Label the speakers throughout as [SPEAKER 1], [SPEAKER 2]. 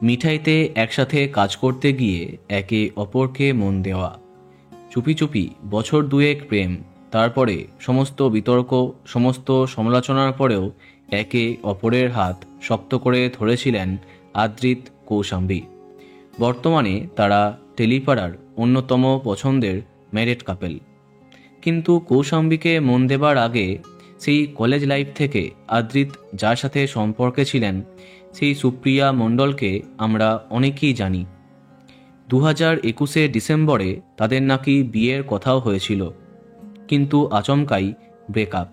[SPEAKER 1] মিঠাইতে একসাথে কাজ করতে গিয়ে একে অপরকে মন দেওয়া, চুপি চুপি বছর দুয়েক প্রেম, তারপরে সমস্ত বিতর্ক, সমস্ত সমালোচনার পরেও একে অপরের হাত শক্ত করে ধরেছিলেন আদ্রিত কৌশাম্বী। বর্তমানে তারা টেলিপাড়ার অন্যতম পছন্দের ম্যারেড কাপেল। কিন্তু কৌশাম্বীকে মন দেবার আগে সেই কলেজ লাইফ থেকে আদ্রিত যার সাথে সম্পর্কে ছিলেন সেই সুপ্রিয়া মণ্ডলকে আমরা অনেকেই জানি। 2021 ডিসেম্বরে তাদের নাকি বিয়ের কথাও হয়েছিল, কিন্তু আচমকাই ব্রেকআপ।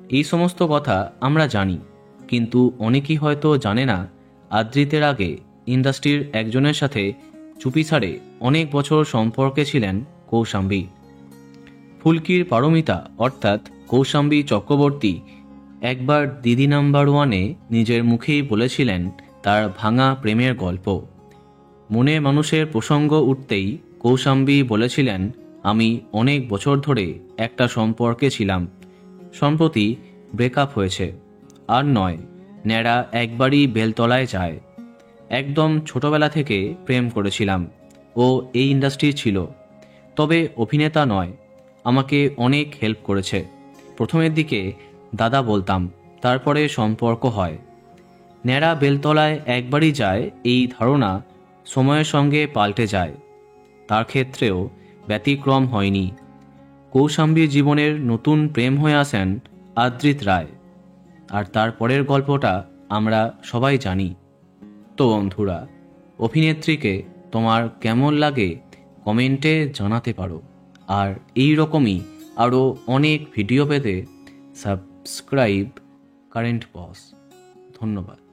[SPEAKER 1] এই সমস্ত কথা আমরা জানি, কিন্তু অনেকেই হয়তো জানে না আদ্রিতের আগে ইন্ডাস্ট্রির একজনের সাথে চুপিসারে অনেক বছর সম্পর্কে ছিলেন কৌশাম্বী। ফুলকির পারমিতা অর্থাৎ কৌশাম্বী চক্রবর্তী একবার দিদি নাম্বার ওয়ানে নিজের মুখেই বলেছিলেন তার ভাঙা প্রেমের গল্প। মনে মানুষের প্রসঙ্গ উঠতেই কৌশাম্বী বলেছিলেন, আমি অনেক বছর ধরে একটা সম্পর্কে ছিলাম, সম্প্রতি ব্রেকআপ হয়েছে। আর নয়, ন্যাড়া একবারই বেলতলায় যায়। একদম ছোটবেলা থেকে প্রেম করেছিলাম, ও এই ইন্ডাস্ট্রি ছিল, তবে অভিনেতা নয়। আমাকে অনেক হেল্প করেছে। প্রথমের দিকে দাদা বলতাম, তারপরে সম্পর্ক হয়। ন্যাড়া বেলতলায় একবারই যায় এই ধারণা সময়ের সঙ্গে পাল্টে যায়। তার ক্ষেত্রেও ব্যতিক্রম হয়নি। কৌশাম্বীর জীবনের নতুন প্রেম হয়ে আসেন আদ্রিত রায়, আর তারপরের গল্পটা আমরা সবাই জানি। তো বন্ধুরা, অভিনেত্রীকে তোমার কেমন লাগে কমেন্টে জানাতে পারো। আর এই রকমই আরও অনেক ভিডিও পেতে সাবস্ক্রাইব কারেন্ট বস। ধন্যবাদ।